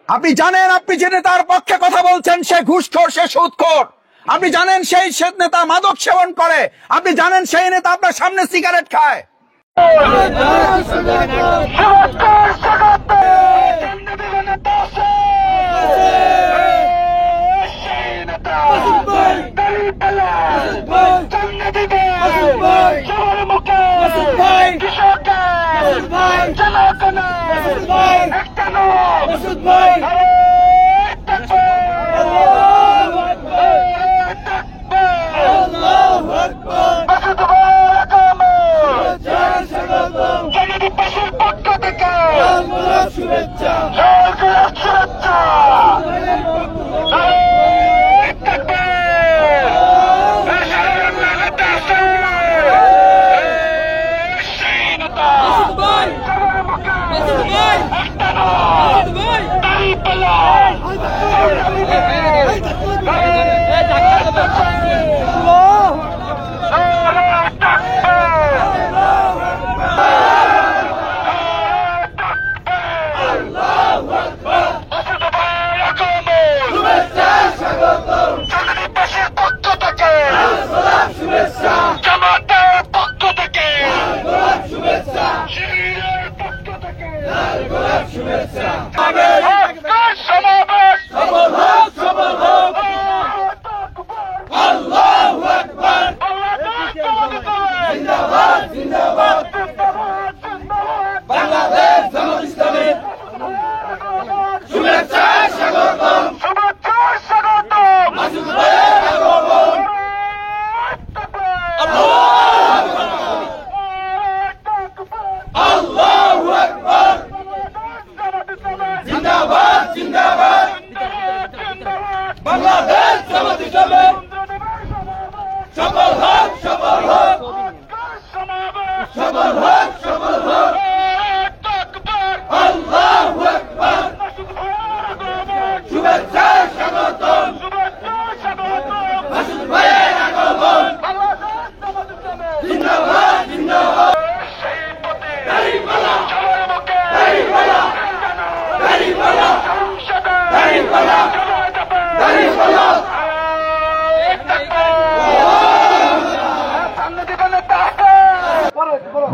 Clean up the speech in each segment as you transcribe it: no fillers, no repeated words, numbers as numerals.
আপনি জানেন, আপনি যে নেতার পক্ষে কথা বলছেন সে ঘুষখোর, সে সুদখোর। আপনি জানেন সেই নেতা মাদক সেবন করে। আপনি জানেন সেই নেতা আপনার সামনে সিগারেট খায়।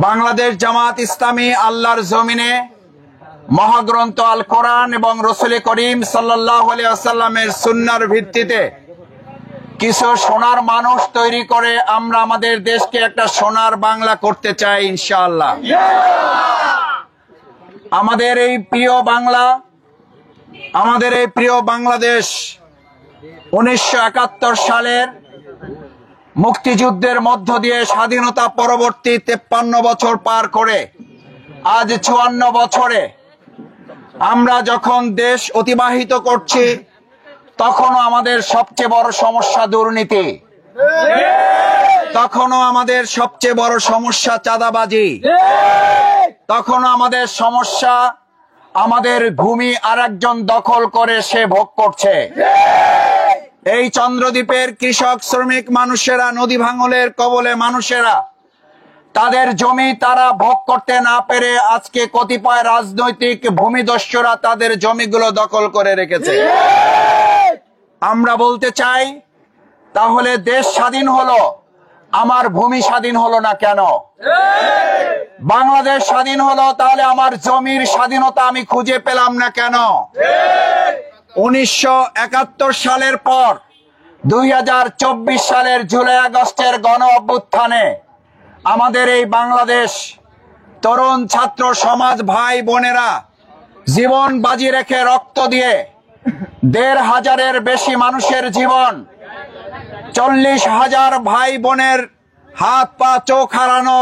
বাংলাদেশ জামাত ইসলামী আল্লাহর জমিনে মহাগ্রন্থ আল কোরআন এবং রাসূল করিম সাল্লাল্লাহু আলাইহি ওয়াসাল্লামের সুন্নাহর ভিত্তিতে কিছু সোনার মানুষ তৈরি করে আমরা আমাদের দেশকে একটা সোনার বাংলা করতে চাই ইনশাআল্লাহ। আমাদের এই প্রিয় বাংলা, আমাদের এই প্রিয় বাংলাদেশ 1971 সালের মুক্তিযুদ্ধের মধ্য দিয়ে স্বাধীনতা পরবর্তী 53 বছর পার করে আজ 54 বছরে আমরা যখন দেশ অতিবাহিত করছি, তখনও আমাদের সবচেয়ে বড় সমস্যা দুর্নীতি, তখনও আমাদের সবচেয়ে বড় সমস্যা চাঁদাবাজি, তখনও আমাদের সমস্যা আমাদের ভূমি আরেকজন দখল করে সে ভোগ করছে। এই চন্দ্রদ্বীপের কৃষক শ্রমিক মানুষেরা, নদী ভাঙনের কবলে মানুষেরা তাদের জমি তারা ভোগ করতে না পেরে আজকে কতিপয় রাজনৈতিক ভূমিদস্যুরা তাদের জমিগুলো দখল করে রেখেছে। আমরা বলতে চাই, তাহলে দেশ স্বাধীন হলো, আমার ভূমি স্বাধীন হলো না কেন? বাংলাদেশ স্বাধীন হলো, তাহলে আমার জমির স্বাধীনতা আমি খুঁজে পেলাম না কেন? 1971 সালের পর 2024 সালের জুলাই আগস্টের গণ অভ্যুত্থানে আমাদের এই বাংলাদেশ তরুণ ছাত্র সমাজ ভাই বোনেরা জীবন বাজি রেখে রক্ত দিয়ে 1,500-এর বেশি মানুষের জীবন, 40,000 ভাই বোনের হাত পা চোখ হারানো,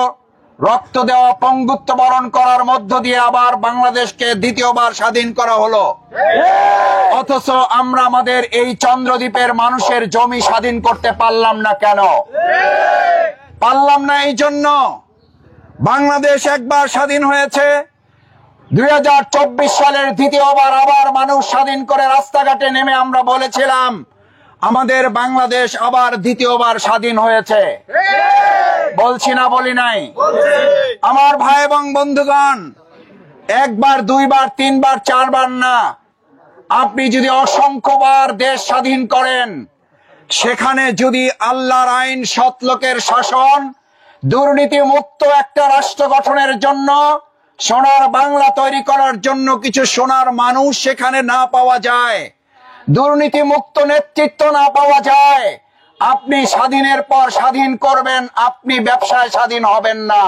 রক্ত দেওয়া, পঙ্গুত্ব বরণ করার মধ্য দিয়ে আবার বাংলাদেশকে দ্বিতীয়বার স্বাধীন করা হলো। অথচ আমরা আমাদের এই চন্দ্রদ্বীপের মানুষের জমি স্বাধীন করতে পারলাম না কেন? পারলাম না এই জন্য বাংলাদেশ একবার স্বাধীন হয়েছে, 2024 সালের দ্বিতীয়বার আবার মানুষ স্বাধীন করে রাস্তাঘাটে নেমে আমরা বলেছিলাম আমাদের বাংলাদেশ আবার দ্বিতীয়বার স্বাধীন হয়েছে। বলছি না, বলি নাই? আমার ভাই এবং বন্ধুগণ, একবার দুইবার তিনবার চারবার না, আপনি যদি অসংখ্যবার দেশ স্বাধীন করেন, সেখানে যদি আল্লাহর আইন, সৎ লোকের শাসন, দুর্নীতি মুক্ত একটা রাষ্ট্র গঠনের জন্য, সোনার বাংলা তৈরি করার জন্য কিছু সোনার মানুষ সেখানে না পাওয়া যায়, দুর্নীতি মুক্ত নেতৃত্ব না পাওয়া যায়, আপনি স্বাধীনের পর স্বাধীন করবেন, আপনি ব্যবসায় স্বাধীন হবেন না।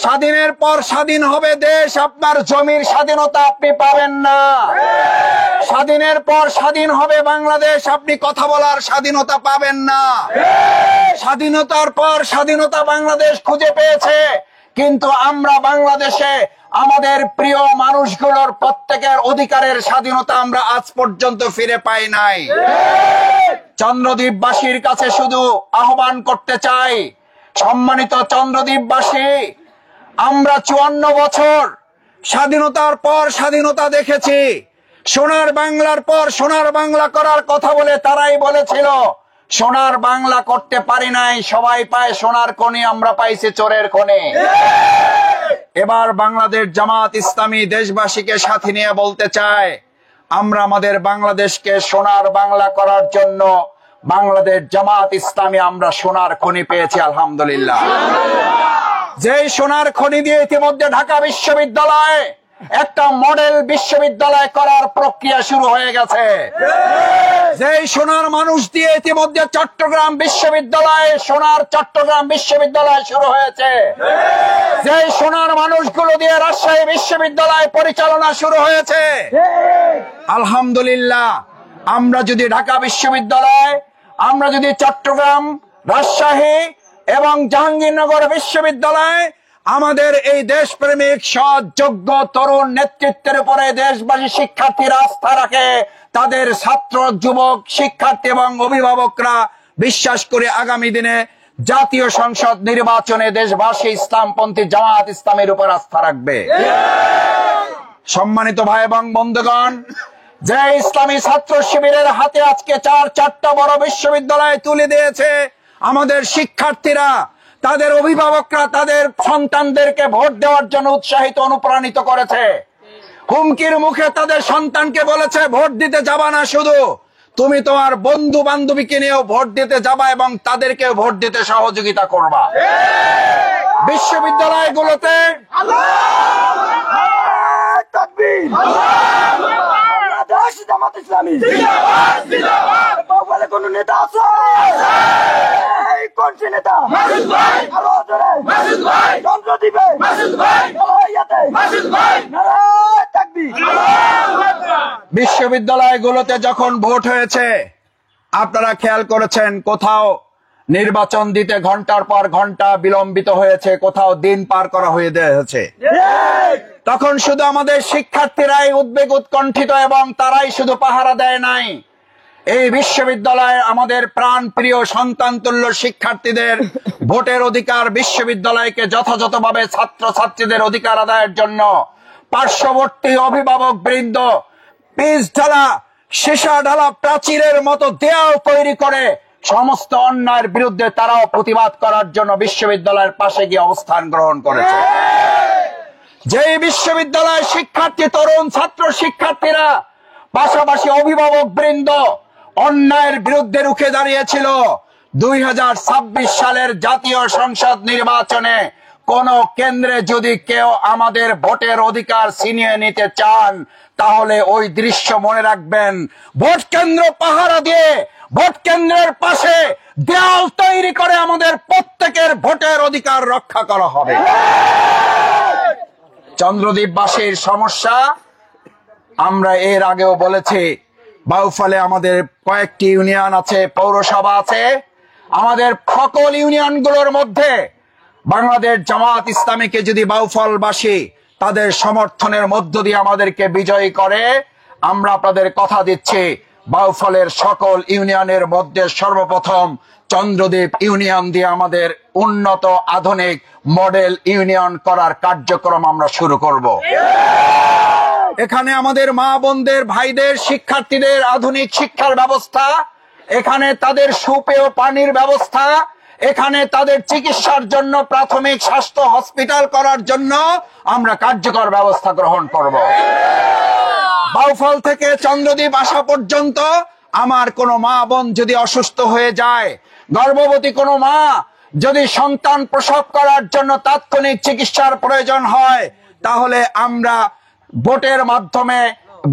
স্বাধীনের পর স্বাধীন হবে দেশ, আপনার জমির স্বাধীনতা আপনি পাবেন না। স্বাধীনের পর স্বাধীন হবে বাংলাদেশ, আপনি কথা বলার স্বাধীনতা পাবেন না। স্বাধীনতার পর স্বাধীনতা বাংলাদেশ খুঁজে পেয়েছে, কিন্তু আমরা বাংলাদেশে আমাদের প্রিয় মানুষগুলোর প্রত্যেকের অধিকারের স্বাধীনতা আমরা আজ পর্যন্ত ফিরে পাই নাই। চন্দ্রদ্বীপবাসীর কাছে শুধু আহ্বান করতে চাই, সম্মানিত চন্দ্রদ্বীপবাসী, আমরা 54 বছর স্বাধীনতার পর স্বাধীনতা দেখেছি। সোনার বাংলার পর সোনার বাংলা করার কথা বলে তারাই বলেছিল সোনার বাংলা করতে পারি নাই, সবাই পায় সোনার খনি, আমরা পাইছি চোরের খনি। এবার বাংলাদেশ জামাত ইসলামী দেশবাসীকে সাথে নিয়ে বলতে চায়, আমরা আমাদের বাংলাদেশকে সোনার বাংলা করার জন্য বাংলাদেশ জামাত ইসলামী আমরা সোনার খনি পেয়েছি, আলহামদুলিল্লাহ। যেই সোনার খনি দিয়ে ইতিমধ্যে ঢাকা বিশ্ববিদ্যালয় একটা মডেল বিশ্ববিদ্যালয় করার প্রক্রিয়া শুরু হয়ে গেছে। যেই সোনার মানুষ দিয়ে ইতিমধ্যে চট্টগ্রাম বিশ্ববিদ্যালয়, সোনার চট্টগ্রাম বিশ্ববিদ্যালয় শুরু হয়েছে। যেই সোনার মানুষগুলো দিয়ে রাজশাহী বিশ্ববিদ্যালয় পরিচালনা শুরু হয়েছে। আলহামদুলিল্লাহ, আমরা যদি ঢাকা বিশ্ববিদ্যালয়, আমরা যদি চট্টগ্রাম, রাজশাহী এবং জাহাঙ্গীরনগর বিশ্ববিদ্যালয় আমাদের এই দেশপ্রেমিক সৎ যোগ্য তরুণ নেতৃত্বের উপরে দেশবাসী শিক্ষার্থীরা আস্থা রাখে, তাদের ছাত্র, যুবক, শিক্ষার্থী এবং অভিভাবকরা বিশ্বাস করে আগামী দিনে জাতীয় সংসদ নির্বাচনে দেশবাসী ইসলামপন্থী জামাত ইসলামের উপর আস্থা রাখবে। সম্মানিত ভাই এবং বন্ধুগণ, যে ইসলামী ছাত্র শিবিরের হাতে আজকে চারটা বড় বিশ্ববিদ্যালয় তুলে দিয়েছে আমাদের শিক্ষার্থীরা, তাদের অভিভাবকরা তাদের সন্তানদেরকে ভোট দেওয়ার জন্য উৎসাহিত অনুপ্রাণিত করেছে। হুমকির মুখে তাদের সন্তানকে বলেছে, ভোট দিতে যাবা না, শুধু তুমি তোমার বন্ধু বান্ধবীকে নিয়েও ভোট দিতে যাবা এবং তাদেরকে ভোট দিতে সহযোগিতা করবা। বিশ্ববিদ্যালয়গুলোতে কোন নেতা আছে? কোন সে নেতা? বিশ্ববিদ্যালয়গুলোতে যখন ভোট হয়েছে, আপনারা খেয়াল করেছেন কোথাও নির্বাচন দিতে ঘন্টার পর ঘন্টা বিলম্বিত হয়েছে, কোথাও দিন পার করা হয়েছে। তখন শুধু আমাদের শিক্ষার্থীরাই উদ্বেগ উৎকণ্ঠিত এবং তারাই শুধু পাহারা দেয় নাই, এই বিশ্ববিদ্যালয়ে আমাদের প্রাণ প্রিয় সন্তানতুল্য শিক্ষার্থীদের ভোটের অধিকার, বিশ্ববিদ্যালয়কে যথাযথভাবে ছাত্র ছাত্রীদের অধিকার আদায়ের জন্য পার্শ্ববর্তী অভিভাবক বৃন্দ পিচ ঢালা, সীসা ঢালা প্রাচীরের মতো দেয়াল তৈরি করে সমস্ত অন্যায়ের বিরুদ্ধে তারাও প্রতিবাদ করার জন্য বিশ্ববিদ্যালয়ের পাশে গিয়ে অবস্থান গ্রহণ করেছে। যে বিশ্ববিদ্যালয় শিক্ষার্থী, তরুণ ছাত্র শিক্ষার্থীরা পাশাপাশি অভিভাবক বৃন্দ অন্যায়ের বিরুদ্ধে রুখে দাঁড়িয়েছিল, 2026 সালের জাতীয় সংসদ নির্বাচনে কোন কেন্দ্রে যদি কেউ আমাদের ভোটের অধিকার ছিনিয়ে নিতে চান, তাহলে ওই দৃশ্য মনে রাখবেন। ভোট কেন্দ্র পাহারা দিয়ে, ভোট কেন্দ্রের পাশে দেয়াল তৈরি করে আমাদের প্রত্যেকের ভোটের অধিকার রক্ষা করা হবে। চন্দ্রদ্বীপবাসীর সমস্যা আমরা এর আগেও বলেছি, বাউফলে আমাদের কয়েকটি ইউনিয়ন আছে, পৌরসভা আছে। আমাদের সকল ইউনিয়নগুলোর মধ্যে বাংলাদেশ জামাত ইসলামীকে যদি বাউফলবাসী তাদের সমর্থনের মধ্য দিয়ে আমাদেরকে বিজয়ী করে, আমরা আপনাদের কথা দিচ্ছি, বাউফলের সকল ইউনিয়নের মধ্যে সর্বপ্রথম চন্দ্রদ্বীপ ইউনিয়ন দিয়ে আমাদের উন্নত আধুনিক মডেল ইউনিয়ন করার কার্যক্রম আমরা শুরু করব। এখানে আমাদের মা বোনদের, ভাইদের, শিক্ষার্থীদের আধুনিক শিক্ষার ব্যবস্থা, এখানে তাদের সুপেয় পানির ব্যবস্থা, এখানে তাদের চিকিৎসার জন্য প্রাথমিক স্বাস্থ্য হসপিটাল করার জন্য আমরা কার্যকর ব্যবস্থা গ্রহণ করব। বাউফল থেকে চন্দ্রদ্বীপ আসা পর্যন্ত আমার কোনো মা বোন যদি অসুস্থ হয়ে যায়, গর্ভবতী কোনো মা যদি সন্তান প্রসব করার জন্য তাৎক্ষণিক চিকিৎসার প্রয়োজন হয়, তাহলে আমরা বোটের মাধ্যমে,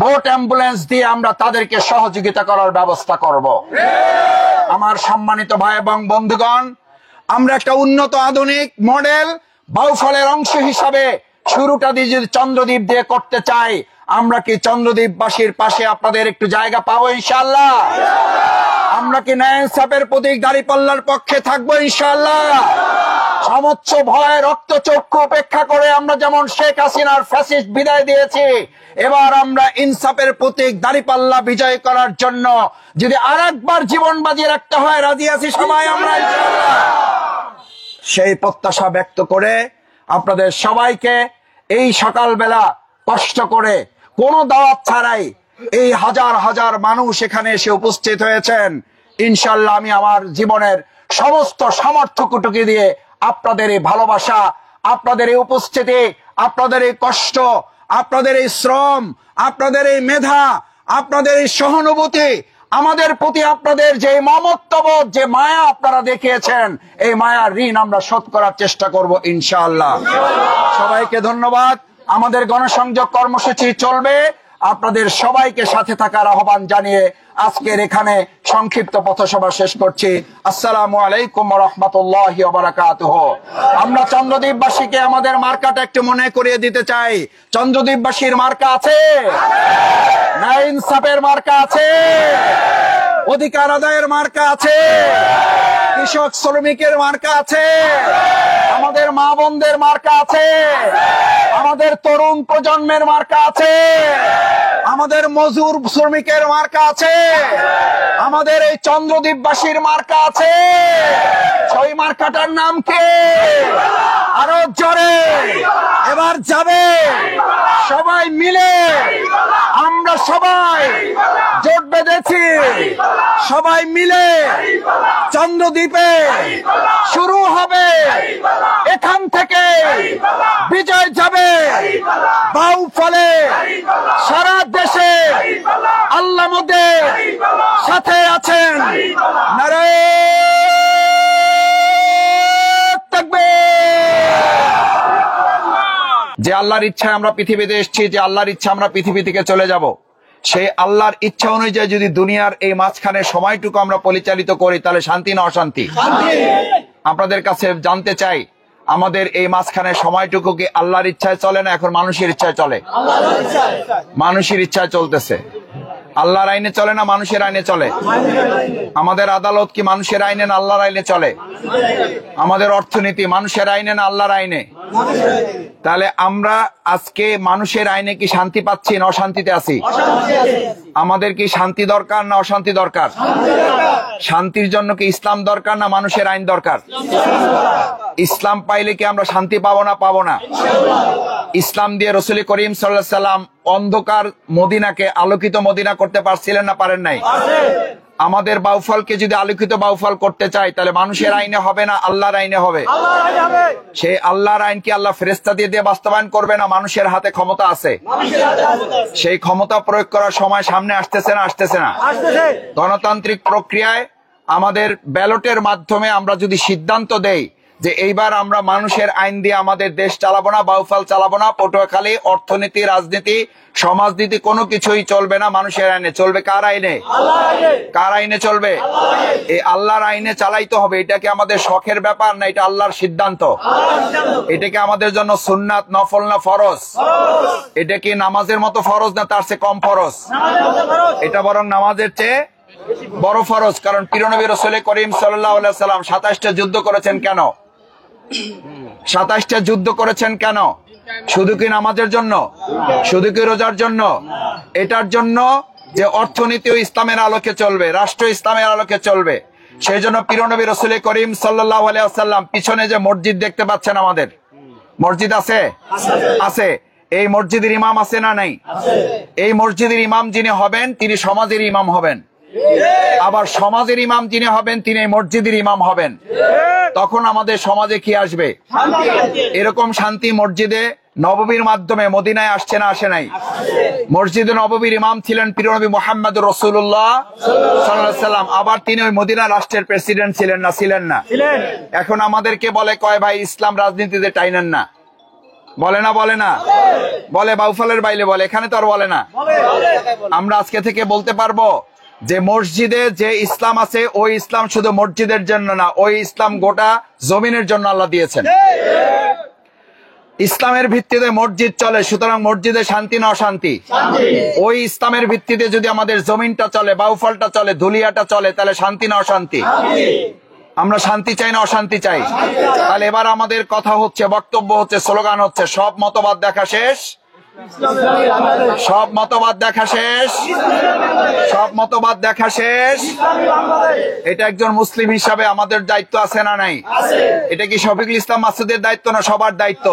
বোট অ্যাম্বুলেন্স দিয়ে আমরা তাদেরকে সহযোগিতা করার ব্যবস্থা করব। আমার সম্মানিত ভাই এবং বন্ধুগণ, আমরা একটা উন্নত আধুনিক মডেল বাউফলের অংশ হিসাবে শুরুটা দিয়ে যদি চন্দ্রদ্বীপ দিয়ে করতে চাই, আমরা কি চন্দ্রদ্বীপবাসীর পাশে আপনাদের একটু জায়গা পাবো ইনশাআল্লাহ? আমরা কি ন্যায় ইনসাফের প্রতীক দাঁড়িপাল্লার পক্ষে থাকবো ইনশাআল্লাহ? সমস্ত ভয় রক্তচক্ষু উপেক্ষা করে আমরা যেমন শেখ হাসিনার ফ্যাসিস্ট বিদায় দিয়েছি, এবার আমরা ইনসাফের প্রতীক দাঁড়িপাল্লা বিজয় করার জন্য যদি আরেকবার জীবন বাজি রাখতে হয়, রাজি আছি সবাই আমরা ইনশাআল্লাহ। সেই প্রত্যাশা ব্যক্ত করে আপনাদের সবাইকে এই সকালবেলা কষ্ট করে কোনো দাওয়াত ছাড়াই এই হাজার হাজার মানুষ এখানে এসে উপস্থিত হয়েছেন, ইনশাআল্লাহ আমি আমার জীবনের সমস্ত সামর্থ্যটুকু দিয়ে আপনাদের এই ভালোবাসা, আপনাদের এই উপস্থিতি, আপনাদের এই কষ্ট, আপনাদের এই শ্রম, আপনাদের এই মেধা, আপনাদের এই সহানুভূতি, আমাদের প্রতি আপনাদের যে মমত্ববোধ, যে মায়া আপনারা দেখিয়েছেন, এই মায়ার ঋণ আমরা শোধ করার চেষ্টা করব ইনশাআল্লাহ। সবাইকে ধন্যবাদ। আমাদের গণসংযোগ কর্মসূচি চলবে, আপনাদের সবাইকে সাথে থাকার আহ্বান জানিয়ে আজকের এখানে সংক্ষিপ্ত পথসভা শেষ করছি। আসসালামু আলাইকুম ওয়া রাহমাতুল্লাহি ওয়া বারাকাতুহু। আমরা চন্দ্রদ্বীপবাসীকে আমাদের মার্কাটা একটু মনে করিয়ে দিতে চাই। চন্দ্রদ্বীপবাসীর মার্কা আছে, ন্যায় ইনসাফের মার্কা আছে, অধিকার আদায়ের মার্কা আছে, কৃষক শ্রমিকের মার্কা আছে, আমাদের মা বোনদের মার্কা আছে, আমাদের তরুণ প্রজন্মের মার্কা আছে, আমাদের মজুর শ্রমিকের মার্কা আছে, আমাদের এই চন্দ্রদ্বীপবাসীর মার্কা আছে। ওই মার্কাটার নাম কি? আরো জোরে এবার যাবে সবাই মিলে। আমরা সবাই জোট বেঁধেছি, সবাই মিলে চন্দ্রদ্বীপে শুরু হবে, এখান থেকে বিজয় যাবে বাউফলে, সারা দেশে আল্লাহ আমাদের সাথে আছেন। নারায়ে যে আল্লাহর ইচ্ছায় আমরা পৃথিবীতে এসেছি, যে আল্লাহর ইচ্ছা আমরা পৃথিবী থেকে চলে যাব, সেই আল্লাহর ইচ্ছা অনুযায়ী যদি দুনিয়ার এই মাঝখানে সময়টুকু আমরা পরিচালিত করি, তাহলে শান্তি না অশান্তি? আপনাদের কাছে জানতে চাই, আমাদের এই মাঝখানে সময়টুকু কি আল্লাহর ইচ্ছায় চলে না এখন মানুষের ইচ্ছায় চলে? মানুষের ইচ্ছায় চলতেছে। আল্লাহর আইনে চলে না মানুষের আইনে চলে? আমাদের আদালত কি মানুষের আইনে না আল্লাহর আইনে চলে? আমাদের অর্থনীতি মানুষের আইনে না আল্লাহর আইনে? তাহলে আমরা আজকে মানুষের আইনে কি শান্তি পাচ্ছি না অশান্তিতে আছি? আমাদের কি শান্তি দরকার না অশান্তি দরকার? শান্তির জন্য কি ইসলাম দরকার না মানুষের আইন দরকার? ইসলাম পাইলে কি আমরা শান্তি পাবো না পাবো না? ইসলাম দিয়ে রাসূল করিম সাল্লাল্লাহু আলাইহি সাল্লাম অন্ধকার মদিনাকে আলোকিত মদিনা করতে পারছিলেন না পারেন নাই? আমাদের বাউফলকে যদি আলোকিত বাউফল করতে চাই, তাহলে মানুষের আইনে হবে না আল্লাহর আইনে হবে? সেই আল্লাহর আইন কি আল্লাহ ফেরেশতা দিয়ে দিয়ে বাস্তবায়ন করবে না মানুষের হাতে ক্ষমতা আছে? সেই ক্ষমতা প্রয়োগ করার সময় সামনে আসতেছে না আসতেছে না? গণতান্ত্রিক প্রক্রিয়ায় আমাদের ব্যালটের মাধ্যমে আমরা যদি সিদ্ধান্ত দেই যে এইবার আমরা মানুষের আইন দিয়ে আমাদের দেশ চালাবো না, বাউফল চালাবো না, পটুয়াখালী অর্থনীতি, রাজনীতি, সমাজনীতি কোনো কিছুই চলবে না মানুষের আইনে, চলবে কার আইনে? কার আইনে চলবে? এই আল্লাহর আইনে চালাইতে হবে। এটা কি আমাদের শখের ব্যাপার না এটা আল্লাহর সিদ্ধান্ত? এটা কি আমাদের জন্য সুন্নাত, নফল না ফরজ? এটা কি নামাজের মতো ফরজ না তার চেয়ে কম ফরজ? এটা বরং নামাজের চেয়ে বড় ফরজ। কারণ প্রিয় নবী রাসূল করিম সাল্লাল্লাহু আলাইহি সাল্লাম 27টা যুদ্ধ করেছেন কেন? 27টা যুদ্ধ করেছেন কেন? শুধু কি নামাজের জন্য? শুধু কি রোজার জন্য? এটার জন্য যে অর্থনীতিও ইসলামের আলোকে চলবে, রাষ্ট্র ইসলামের আলোকে চলবে। সেই জন্য প্রিয় নবী রাসূল করিম সাল্লাল্লাহু আলাইহি ওয়াসাল্লাম পিছনে যে মসজিদ দেখতে পাচ্ছেন, আমাদের মসজিদ আছে? আছে। এই মসজিদের ইমাম আছে না নাই? এই মসজিদের ইমাম যিনি হবেন তিনি সমাজের ইমাম হবেন, আবার সমাজের ইমাম যিনি হবেন তিনি মসজিদের ইমাম হবেন। তখন আমাদের সমাজে কি আসবে? এরকম শান্তি মসজিদে নববীর মাধ্যমে মদিনায় আসছে না আসে নাই? মসজিদে নববীর ইমাম ছিলেন প্রিয়নবী মুহাম্মদুর রাসূলুল্লাহ সাল্লাল্লাহু আলাইহি সাল্লাম। আবার তিনি ওই মদিনা রাষ্ট্রের প্রেসিডেন্ট ছিলেন না ছিলেন না? এখন আমাদেরকে বলে কয় ভাই ইসলাম রাজনীতিতে টাইনেন না, বলে না বলে না? বলে বাউফলের বাইলে বলে, এখানে তো আর বলে না। আমরা আজকে থেকে বলতে পারবো যে মসজিদে যে ইসলাম আছে ওই ইসলাম শুধু মসজিদের জন্য না, ওই ইসলাম গোটা জমিনের জন্য আল্লাহ দিয়েছেন। ইসলামের ভিত্তিতে মসজিদ চলে, সুতরাং মসজিদে শান্তি না অশান্তি? ওই ইসলামের ভিত্তিতে যদি আমাদের জমিনটা চলে, বাউফলটা চলে, ধুলিয়াটা চলে, তাহলে শান্তি না অশান্তি? আমরা শান্তি চাই না অশান্তি চাই? তাহলে এবার আমাদের কথা হচ্ছে, বক্তব্য হচ্ছে, স্লোগান হচ্ছে, সব মতবাদ দেখা শেষ, সব মতবাদ দেখা শেষ, সব মতবাদ দেখা শেষ। এটা একজন মুসলিম হিসাবে আমাদের দায়িত্ব আছে না নাই? এটা কি শফিকুল ইসলাম মাসুদের দায়িত্ব না সবার দায়িত্ব?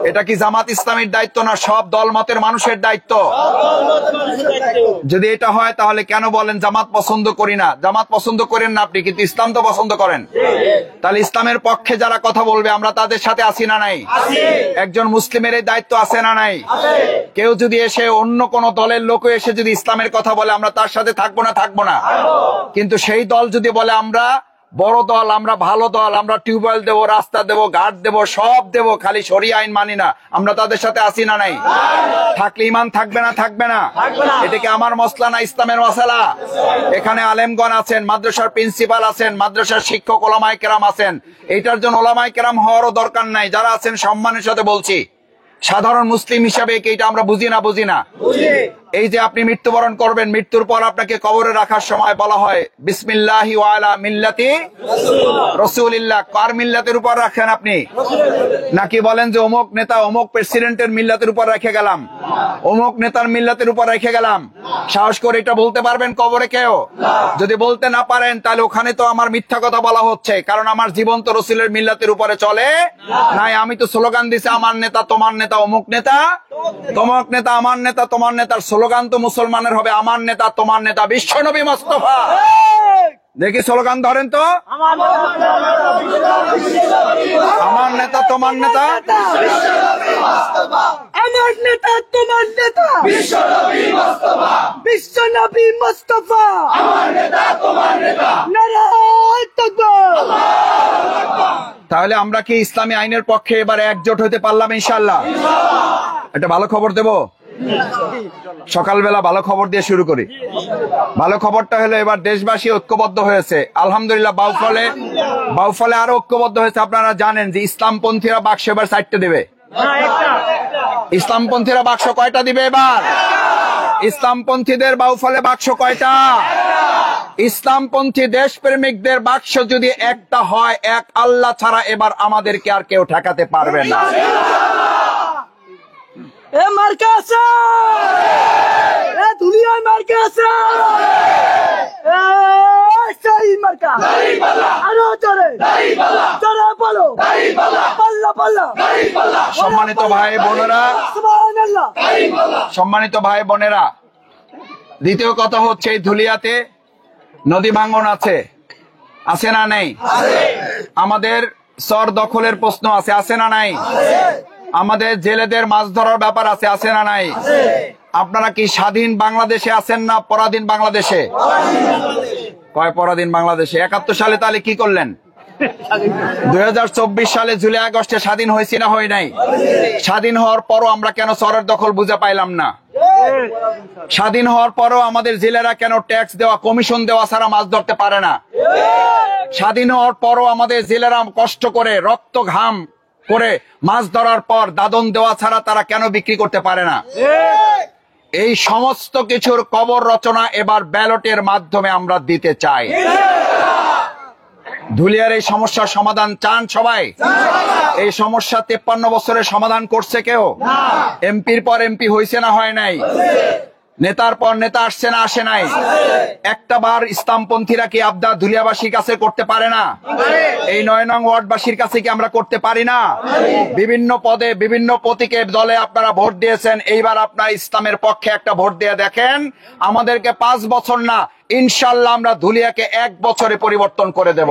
এটা কি জামাত ইসলামের দায়িত্ব না সব দল মতের মানুষের দায়িত্ব? যদি এটা হয় তাহলে কেন বলেন জামাত পছন্দ করি না? জামাত পছন্দ করেন না আপনি, কিন্তু ইসলাম তো পছন্দ করেন। তাহলে ইসলামের পক্ষে যারা কথা বলবে আমরা তাদের সাথে আছি না নাই? একজন মুসলিমের এই দায়িত্ব আছে না নাই? কেউ যদি এসে অন্য কোন দলের লোক এসে যদি ইসলামের কথা বলে আমরা তার সাথে থাকবো না? থাকবো না। কিন্তু সেই দল যদি বলে আমরা বড় দল, আমরা ভালো দল, আমরা টিউবওয়েল দেবো, রাস্তা দেবো, ঘাট দেবো, সব দেবো, খালি শরিয়া আইন মানি না, আমরা তাদের সাথে আছি না নাই? থাকলে ইমান থাকবে না থাকবে না? এটা কি আমার মসলা না ইসলামের মশলা? এখানে আলেমগণ আছেন, মাদ্রাসার প্রিন্সিপাল আছেন, মাদ্রাসার শিক্ষক ওলামায়ে কেরাম আছেন। এইটার জন্য ওলামায়ে কেরাম হওয়ারও দরকার নাই। যারা আছেন সম্মানের সাথে বলছি, সাধারণ মুসলিম হিসাবে এটা আমরা বুঝি না? বুঝি না? এই যে আপনি মৃত্যুবরণ করবেন, মৃত্যুর পর আপনাকে কবরে রাখার সময় বলা হয় বিসমিল্লাহি ওয়া আলা মিল্লাতি রাসূলিল্লাহ। কার মিল্লাতের উপর রাখেন আপনি? নাকি বলেন যে অমুক নেতা অমুক প্রেসিডেন্টের মিল্লাতের উপর রেখে গেলাম, অমুক নেতার মিল্লাতের উপর রেখে গেলাম? সাহস করে এটা বলতে পারবেন কবরে কেউ? যদি বলতে না পারেন তাহলে ওখানে তো আমার মিথ্যা কথা বলা হচ্ছে, কারণ আমার জীবন তো রাসূলের মিল্লাতের উপরে চলে নাই। আমি তো স্লোগান দিছি আমার নেতা তোমার নেতা, অমুক নেতা তমুক নেতা, আমার নেতা তোমার নেতার স্লোগান তো মুসলমানের হবে আমার নেতা তোমার নেতা বিশ্বনবী মুস্তাফা। দেখি স্লোগান ধরেন তো, আমার নেতা তোমার নেতা, আমার নেতা তোমার নেতা বিশ্বনবী মুস্তাফা, বিশ্বনবী মুস্তাফা, আমার নেতা তোমার নেতা, নারায়ে তাকবীর, আল্লাহু আকবার। তাহলে আমরা কি ইসলামী আইনের পক্ষে এবারে একজোট হতে পারলাম ইনশাআল্লাহ? একটা ভালো খবর দেব, সকালবেলা ভালো খবর দিয়ে শুরু করি। ভালো খবরটা হলো এবার দেশবাসী ঐক্যবদ্ধ হয়েছে আলহামদুলিল্লাহ। বাউফলে আরো ঐক্যবদ্ধ হয়েছে। আপনারা জানেন যে ইসলামপন্থীরা বাক্স এবার 4টে দেবে। ইসলামপন্থীরা বাক্স কয়টা দিবে এবার? ইসলামপন্থীদের বাউফলে বাক্স কয়টা? ইসলামপন্থী দেশপ্রেমিকদের বাক্স যদি একটা হয়, এক আল্লাহ ছাড়া এবার আমাদেরকে আর কেউ ঠেকাতে পারবে না। এ মার্কা আছে, এ দুনিয়া মার্কা আছে, এ সেই মার্কা দাড়িপাল্লা, আরো জোরে দাড়িপাল্লা, জোরে বলো দাড়িপাল্লা, পাল্লা পাল্লা দাড়িপাল্লা। সম্মানিত ভাই বোনেরা, সুবহানাল্লাহ, দাড়িপাল্লা। সম্মানিত ভাই বোনেরা, দ্বিতীয় কথা হচ্ছে এই ধুলিয়াতে নদী ভাঙ্গন আছে, আছে না নাই? আমাদের চর দখলের প্রশ্ন আছে, আছে না নাই? আমাদের জেলেদের মাছ ধরার ব্যাপার আছে, আছে না নাই? আপনারা কি স্বাধীন বাংলাদেশে আছেন না পরাধীন বাংলাদেশে? কয় পরাধীন বাংলাদেশে? 71 সালে তাহলে কি করলেন? 2024 সালে জুলাই আগস্টে স্বাধীন হয়েছি না হয় নাই? স্বাধীন হওয়ার পরও আমরা কেন চরের দখল বুঝে পাইলাম না? স্বাধীন হওয়ার পরও আমাদের জেলেরা কেন ট্যাক্স দেওয়া কমিশন দেওয়া ছাড়া মাছ ধরতে পারে না? স্বাধীন হওয়ার পরও আমাদের জেলেরা কষ্ট করে রক্ত ঘাম করে মাছ ধরার পর দাদন দেওয়া ছাড়া তারা কেন বিক্রি করতে পারে না? এই সমস্ত কিছুর কবর রচনা এবার ব্যালটের মাধ্যমে আমরা দিতে চাই। ধুলিয়ার এই সমস্যার সমাধান চান সবাই? এই সমস্যা 53 বছরের সমাধান করছে কেউ? এমপির পর এমপি হয়েছে না হয় নাই? নেতার পর নেতা আসছে না আসে নাই? একটা বার ইসলামপন্থীরা কি আবদার ধুলিয়াবাসীর কাছে করতে পারে না? এই 9 নং ওয়ার্ডবাসীর কাছে কি আমরা করতে পারি না? বিভিন্ন পদে বিভিন্ন প্রতীকে দলে আপনারা ভোট দিয়েছেন, এইবার আপনারা ইসলামের পক্ষে একটা ভোট দিয়ে দেখেন। আমাদেরকে 5 বছর না, ইনশাআল্লাহ আমরা ধুলিয়াকে 1 বছরে পরিবর্তন করে দেব।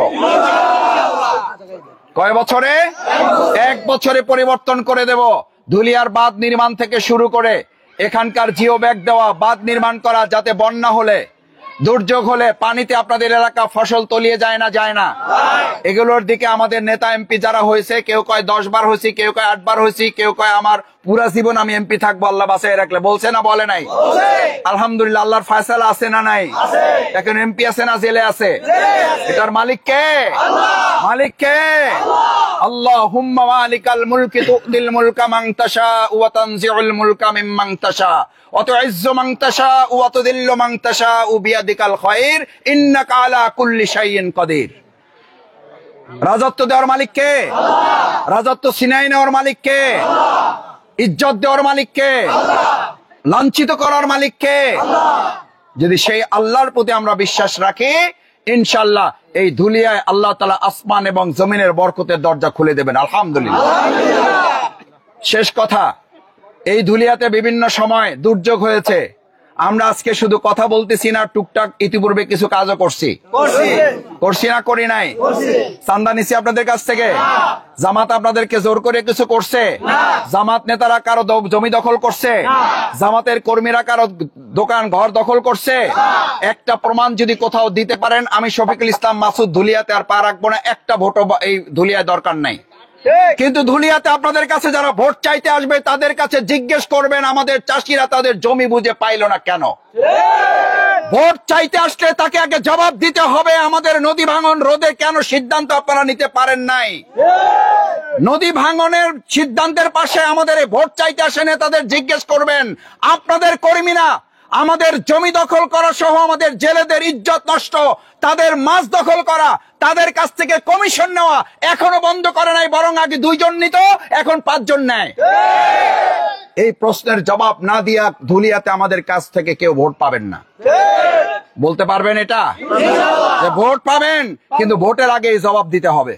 কয় বছরে? 1 বছরে পরিবর্তন করে দেব। ধুলিয়ার বাঁধ নির্মাণ থেকে শুরু করে এখানকার জিও ব্যাগ দেওয়া, বাঁধ নির্মাণ করা, যাতে বন্যা হলে, দুর্যোগ হলে পানিতে আপনাদের এলাকা ফসল তলিয়ে যায় না, এগুলোর দিকে আমাদের নেতা এমপি যারা হয়েছে, কেউ কয় 10 বার হয়েছি, কেউ কয় 8 বার হয়েছি, কেউ কয় আমার পুরা জীবন আমি এমপি থাকবো আল্লাহ বাঁচায় রাখলে, বলছে না বলে নাই? আলহামদুলিল্লাহ, আল্লাহর ফয়সালা আছে না নাই? এখন এমপি আছে না জেলে আছে? এটার মালিক কে? মালিক কে? আল্লাহুম্মা মালিকাল মুলকি তুতিল মুলকা মান তাশা ওয়া তানজিউল মুলকা মিম্মান তাশা ওয়া তুইজ্জু মান তাশা ওয়া তুযিল্লু মান তাশা বিয়াদিকাল খায়র ইন্নাকা আলা কুল্লি শাইইন কাদির। রাজত্ব দেওয়ার মালিক কে? রাজত্ব ছিনাই নেওয়ার মালিক কে? ইজ্জত দেওয়ার মালিক কে? লাঞ্ছিত করার মালিক কে? যদি সেই আল্লাহর প্রতি আমরা বিশ্বাস রাখি, ইনশাআল্লাহ এই ধুলিয়ায় আল্লাহ তাআলা আসমান এবং জমিনের বরকতের দরজা খুলে দেবেন। আলহামদুলিল্লাহ। শেষ কথা, এই ধুলিয়াতে বিভিন্ন সময় দুর্যোগ হয়েছে। আমরা আজকে শুধু কথা বলতেছি না, টুকটাক ইতিপূর্বে কিছু কাজও করছি না, করি নাই? চান্দা নিছি আপনাদের কাছ থেকে? জামাত আপনাদেরকে জোর করে কিছু করছে? জামাত নেতারা কারো জমি দখল করছে? জামাতের কর্মীরা কারো দোকান ঘর দখল করছে? একটা প্রমাণ যদি কোথাও দিতে পারেন, আমি শফিকুল ইসলাম মাসুদ ধুলিয়াতে আর পা রাখবো না, একটা ভোটও এই ধুলিয়ায় দরকার নাই। কিন্তু ধুলিয়াতে আপনাদের কাছে যারা ভোট চাইতে আসবে, তাদের কাছে জিজ্ঞেস করবেন আমাদের চাষিরা তাদের জমি বুঝে পাইল না কেন। ভোট চাইতে আসলে তাকে আগে জবাব দিতে হবে, আমাদের নদী ভাঙন রোধে কেন সিদ্ধান্ত আপনারা নিতে পারেন নাই? নদী ভাঙনের সিদ্ধান্তের পাশে আমাদের এই ভোট চাইতে আসে নেতাদের জিজ্ঞেস করবেন, আপনাদের কর্মীরা আমাদের জমি দখল করা সহ আমাদের জেলেদের ইজ্জত নষ্ট, তাদের মাছ দখল করা, তাদের কাছ থেকে কমিশন নেওয়া এখনো বন্ধ করে নাই, বরং আগে 2 জন নিত, এখন 5 জন নেয়। এই প্রশ্নের জবাব না দিয়া ধুলিয়াতে আমাদের কাছ থেকে কেউ ভোট পাবেন না। বলতে পারবেন এটা? যে ভোট পাবেন, কিন্তু ভোটের আগে এই জবাব দিতে হবে।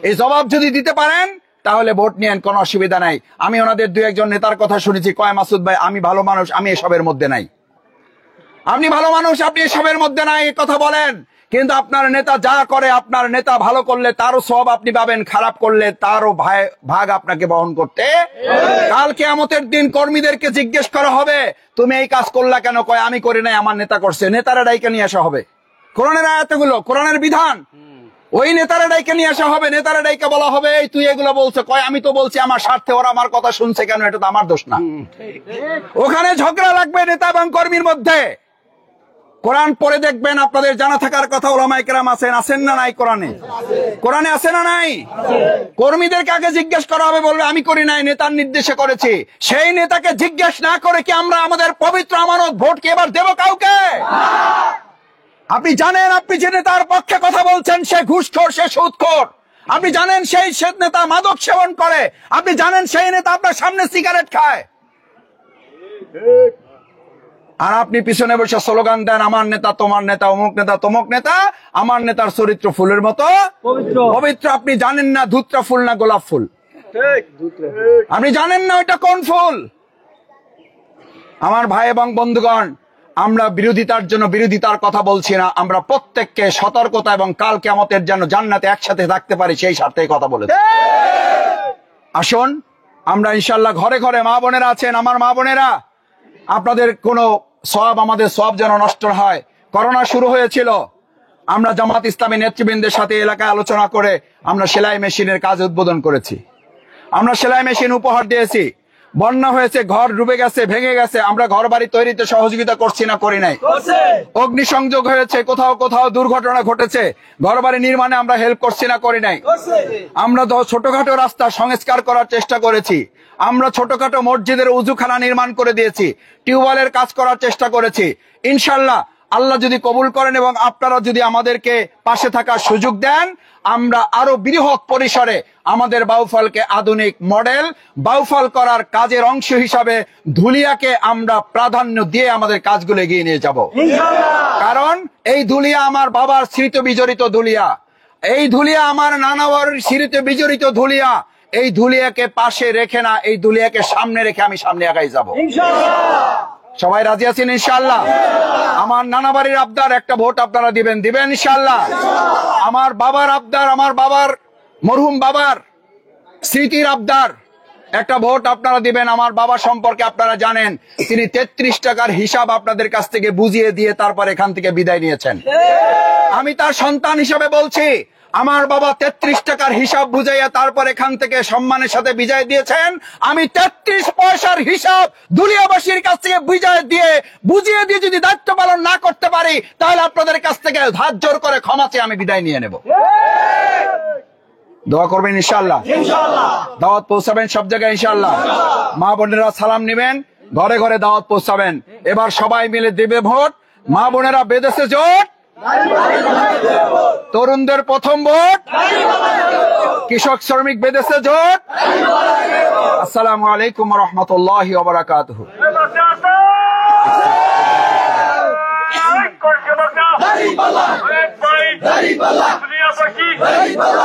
এই জবাব যদি দিতে পারেন তাহলে ভোট নিয়েন, কোনো অসুবিধা নাই। আমি ওনাদের 2-1 নেতার কথা শুনেছি, কয় মাসুদ ভাই আমি ভালো মানুষ, আমি এসবের মধ্যে নাই। আপনি ভালো মানুষ, আপনি এসবের মধ্যে নাই কথা বলেন, কিন্তু আপনার নেতা যা করে, আপনার নেতা ভালো করলে তারও সব আপনি পাবেন, খারাপ করলে তারও ভাগ আপনাকে বহন করতে। কাল কিয়ামতের দিন কর্মীদেরকে জিজ্ঞেস করা হবে, তুমি এই কাজ করলা কেন? কয় আমি করি নাই, আমার নেতা করছে। নেতারা ডাইকে নিয়ে আসা হবে, কোরআনের আয়াতগুলো, কোরআনের বিধান, ওই নেতারা ডাইকে নিয়ে আসা হবে। নেতারা ডাইকে বলা হবে, এই তুই এগুলো বলছে, কয় আমি তো বলছি আমার স্বার্থে, ওরা আমার কথা শুনছে কেন? এটা তো আমার দোষ না। ওখানে ঝগড়া লাগবে নেতা এবং কর্মীর মধ্যে। কোরআন পড়ে দেখবেন, আপনাদের জানা থাকার কথা, ওলামায়ে কেরাম আছেন না নাই? কোরআনে আছে না নাই? কর্মীদেরকে আগে জিজ্ঞেস করা হবে, বলবে আমি করি নাই, নেতার নির্দেশে করেছি। সেই নেতাকে জিজ্ঞেস না করে কি আমরা আমাদের পবিত্র আমানত ভোট কি এবার দেব কাউকে? আপনি জানেন, আপনি যে নেতার পক্ষে কথা বলছেন সে ঘুষখোর, সে সুদখোর। আপনি জানেন সেই নেতা মাদক সেবন করে। আপনি জানেন সেই নেতা আপনার সামনে সিগারেট খায়, আর আপনি পিছনে বসে স্লোগান দেন, আমার নেতা তোমার নেতা, অমুক নেতা তমুক নেতা। আমার নেতার চরিত্র ফুলের মতো পবিত্র। আপনি জানেন না ধুত্রা ফুল না গোলাপ ফুল? আপনি জানেন না ওইটা কোন ফুল? আমার ভাই এবং বন্ধুগণ, আমরা বিরোধিতার জন্য বিরোধিতার কথা বলছি না, আমরা প্রত্যেককে সতর্কতা এবং কাল কিয়ামতের যেন জান্নাতে একসাথে থাকতে পারি সেই স্বার্থে কথা বলেছি। আসুন আমরা ইনশাআল্লাহ, ঘরে ঘরে মা বোনেরা আছেন, আমার মা বোনেরা, আপনাদের কোনো সওয়াব, আমাদের সওয়াব যেন নষ্ট হয়। করোনা শুরু হয়েছিল, আমরা জামাত ইসলামী নেতৃবৃন্দের সাথে এলাকায় আলোচনা করে আমরা সেলাই মেশিনের কাজ উদ্বোধন করেছি। আমরা সেলাই মেশিন উপহার দিয়েছি। বন্যা হয়েছে, ঘর ডুবে গেছে, ভেঙে গেছে, আমরা ঘর বাড়ি তৈরিতে সহযোগিতা করছি না, করি নাই? অগ্নিসংযোগ হয়েছে, কোথাও কোথাও দুর্ঘটনা ঘটেছে, ঘর বাড়ি নির্মাণে আমরা হেল্প করছি না, করি নাই? আমরা ছোটখাটো রাস্তা সংস্কার করার চেষ্টা করেছি, আমরা ছোটখাটো মসজিদের উযুখানা নির্মাণ করে দিয়েছি, টিউবওয়েলের কাজ করার চেষ্টা করেছি। ইনশাআল্লাহ আল্লাহ যদি কবুল করেন এবং আপনারা যদি আমাদেরকে পাশে থাকার সুযোগ দেন, আমরা আরো বৃহৎ পরিসরে আমাদের বাউফলকে আধুনিক মডেল বাউফল করার কাজের অংশ হিসাবে ধুলিয়াকে আমরা প্রাধান্য দিয়ে আমাদের কাজগুলো এগিয়ে নিয়ে যাব। কারণ এই ধুলিয়া আমার বাবার স্মৃত বিজড়িত ধুলিয়া, এই ধুলিয়া আমার নানাবার স্মৃত বিজড়িত ধুলিয়া। এই ধুলিয়াকে পাশে রেখে না, এই ধুলিয়াকে সামনে রেখে আমি সামনে আগাই যাব। সবাই রাজি আছেন ইনশাআল্লাহ? আমার নানা বাড়ির আবদার, একটা ভোট আপনারা দিবেন ইনশাআল্লাহ। আমার বাবার আবদার, আমার বাবার মরহুম বাবার স্মৃতির আবদার, একটা ভোট আপনারা দিবেন। আমার বাবা সম্পর্কে আপনারা জানেন, তিনি 33 টাকার হিসাব আপনাদের কাছ থেকে বুঝিয়ে দিয়ে তারপর এখান থেকে বিদায় নিয়েছেন। আমি তার সন্তান হিসাবে বলছি, আমার বাবা 33 টাকার হিসাব বুঝাইয়া তারপর এখান থেকে সম্মানের সাথে বিদায় দিয়েছেন। আমি 33 পয়সার হিসাব দুলিয়াবাসীর কাছ থেকে বুঝিয়ে দিয়ে যদি দায়িত্ব পালন না করতে পারি, তাহলে আপনাদের কাছ থেকে হাত জোর করে ক্ষমা চেয়ে আমি বিদায় নিয়ে নেব। দোয়া করবেন ইনশাআল্লাহ, দাওয়াত পৌঁছাবেন সব জায়গায় ইনশাআল্লাহ। মা বোনেরা সালাম নেবেন, ঘরে ঘরে দাওয়াত পৌঁছাবেন। এবার সবাই মিলে দেবে ভোট। মা বোনেরা বেঁধেছে জোট, তরুণদের প্রথম ভোট, কৃষক শ্রমিক বেঁধেছে জোট। আসসালামু আলাইকুম ওয়া রাহমাতুল্লাহি ওয়া বারাকাতুহু।